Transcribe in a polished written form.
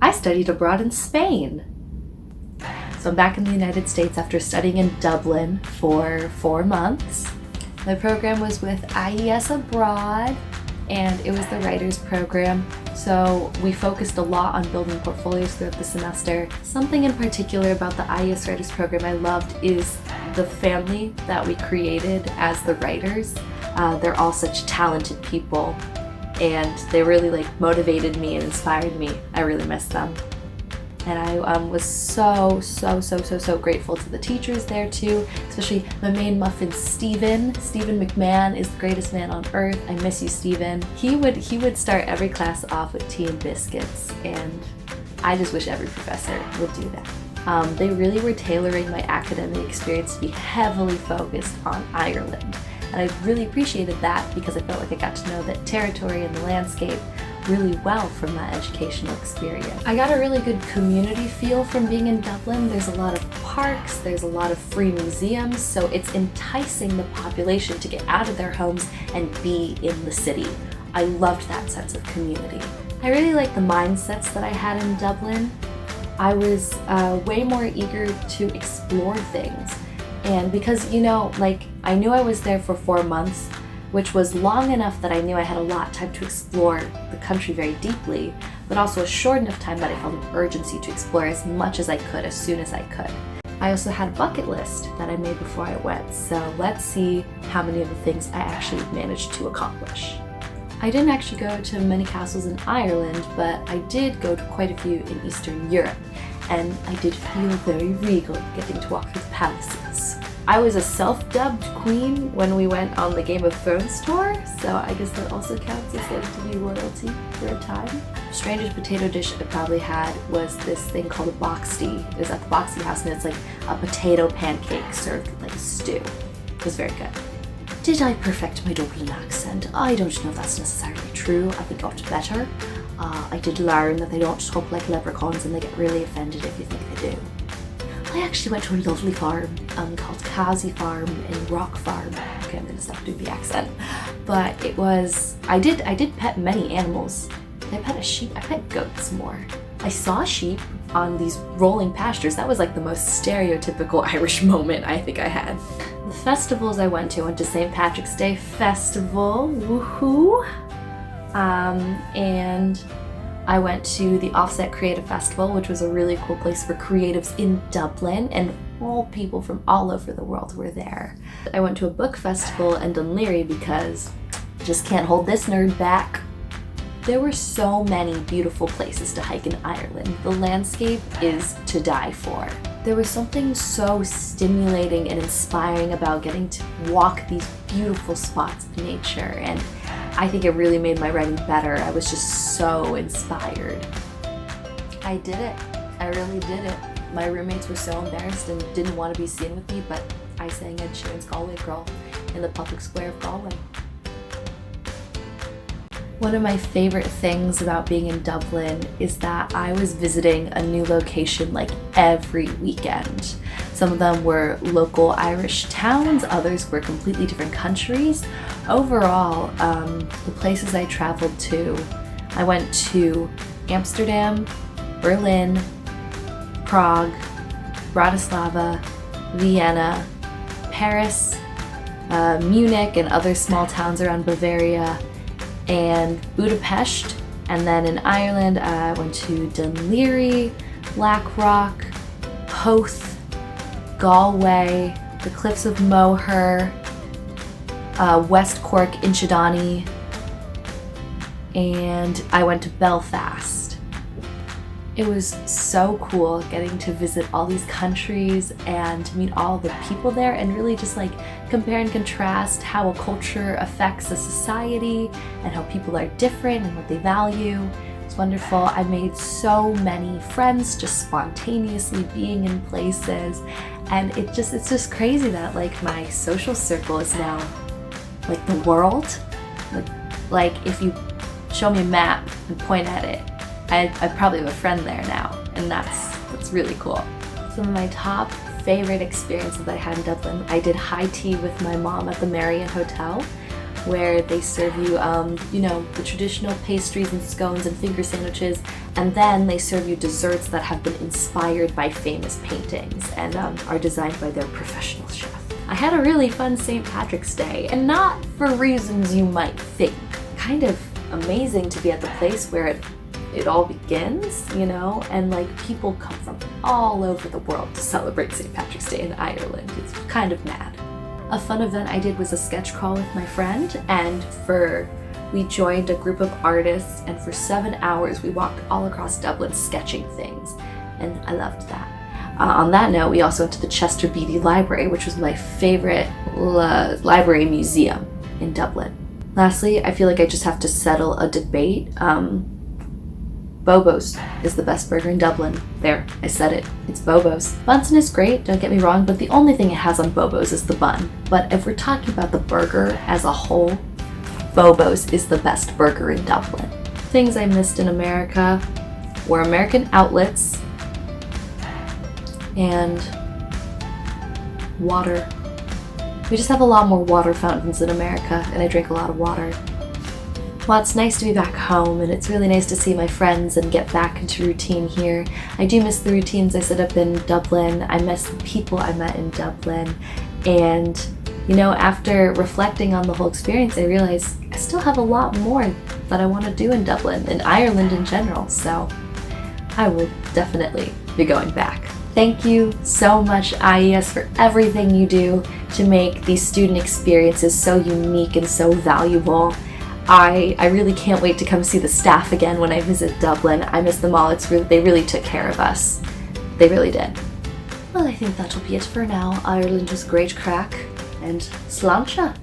I studied abroad in Spain. So I'm back in the United States after studying in Dublin for 4 months. My program was with IES Abroad, and it was the writers program. So we focused a lot on building portfolios throughout the semester. Something in particular about the IES writers program I loved is the family that we created as the writers. They're all such talented people, and they really motivated me and inspired me. I really miss them. And I was so grateful to the teachers there too, especially my main muffin, Stephen. Stephen McMahon is the greatest man on earth. I miss you, Stephen. He would start every class off with tea and biscuits, and I just wish every professor would do that. They really were tailoring my academic experience to be heavily focused on Ireland. And I really appreciated that because I felt like I got to know that territory and the landscape really well from that educational experience. I got a really good community feel from being in Dublin. There's a lot of parks, there's a lot of free museums, so it's enticing the population to get out of their homes and be in the city. I loved that sense of community. I really liked the mindsets that I had in Dublin. I was way more eager to explore things. And because, I knew I was there for 4 months, which was long enough that I knew I had a lot of time to explore the country very deeply, but also a short enough time that I felt an urgency to explore as much as I could, as soon as I could. I also had a bucket list that I made before I went, so let's see how many of the things I actually managed to accomplish. I didn't actually go to many castles in Ireland, but I did go to quite a few in Eastern Europe, and I did feel very regal getting to walk through the palaces. I was a self-dubbed queen when we went on the Game of Thrones tour, so I guess that also counts as getting to be royalty for a time. The strangest potato dish I probably had was this thing called a boxty. It was at the Boxty House, and it's like a potato pancake served with like a stew. It was very good. Did I perfect my Dublin accent? I don't know if that's necessarily true. I think I got better. I did learn that they don't talk like leprechauns and they get really offended if you think they do. I actually went to a lovely farm called Kazi Farm in Rock Farm. Okay, I'm gonna stop doing the accent. But it was, I did pet many animals. I pet a sheep, I pet goats more. I saw sheep on these rolling pastures. That was like the most stereotypical Irish moment I think I had. The festivals I went to St. Patrick's Day Festival, woohoo! And I went to the Offset Creative Festival, which was a really cool place for creatives in Dublin, and all people from all over the world were there. I went to a book festival in Dunleary because I just can't hold this nerd back. There were so many beautiful places to hike in Ireland. The landscape is to die for. There was something so stimulating and inspiring about getting to walk these beautiful spots of nature, and I think it really made my writing better. I was just so inspired. I did it. I really did it. My roommates were so embarrassed and didn't want to be seen with me, but I sang Ed Sheeran's Galway Girl in the public square of Galway. One of my favorite things about being in Dublin is that I was visiting a new location like every weekend. Some of them were local Irish towns, others were completely different countries. Overall, the places I traveled to, I went to Amsterdam, Berlin, Prague, Bratislava, Vienna, Paris, Munich and other small towns around Bavaria, and Budapest. And then in Ireland, I went to Dunleary, Blackrock, Howth, Galway, the Cliffs of Moher, West Cork, Inchydoney, and I went to Belfast. It was so cool getting to visit all these countries and meet all the people there and really just like compare and contrast how a culture affects a society and how people are different and what they value. It's wonderful. I made so many friends just spontaneously being in places, and it's just crazy that like my social circle is now like the world. Like if you show me a map and point at it, I probably have a friend there now, and that's really cool. Some of my top favorite experiences that I had in Dublin, I did high tea with my mom at the Marriott Hotel. where they serve you, the traditional pastries and scones and finger sandwiches, and then they serve you desserts that have been inspired by famous paintings and are designed by their professional chef. I had a really fun St. Patrick's Day, and not for reasons you might think. Kind of amazing to be at the place where it all begins, and like people come from all over the world to celebrate St. Patrick's Day in Ireland. It's kind of mad. A fun event I did was a sketch crawl with my friend, and we joined a group of artists, and for 7 hours we walked all across Dublin sketching things, and I loved that. On that note, we also went to the Chester Beatty Library, which was my favorite library museum in Dublin. Lastly, I feel like I just have to settle a debate. Bobo's is the best burger in Dublin. There, I said it. It's Bobo's. Bunsen is great, don't get me wrong, but the only thing it has on Bobo's is the bun. But if we're talking about the burger as a whole, Bobo's is the best burger in Dublin. Things I missed in America were American outlets and water. We just have a lot more water fountains in America, and I drink a lot of water. Well, it's nice to be back home, and it's really nice to see my friends and get back into routine here. I do miss the routines I set up in Dublin. I miss the people I met in Dublin. And, after reflecting on the whole experience, I realized I still have a lot more that I want to do in Dublin, and Ireland in general, so I will definitely be going back. Thank you so much, IES, for everything you do to make these student experiences so unique and so valuable. I really can't wait to come see the staff again when I visit Dublin. I miss them all. They really took care of us. They really did. Well, I think that'll be it for now. Ireland was great crack, and sláinte.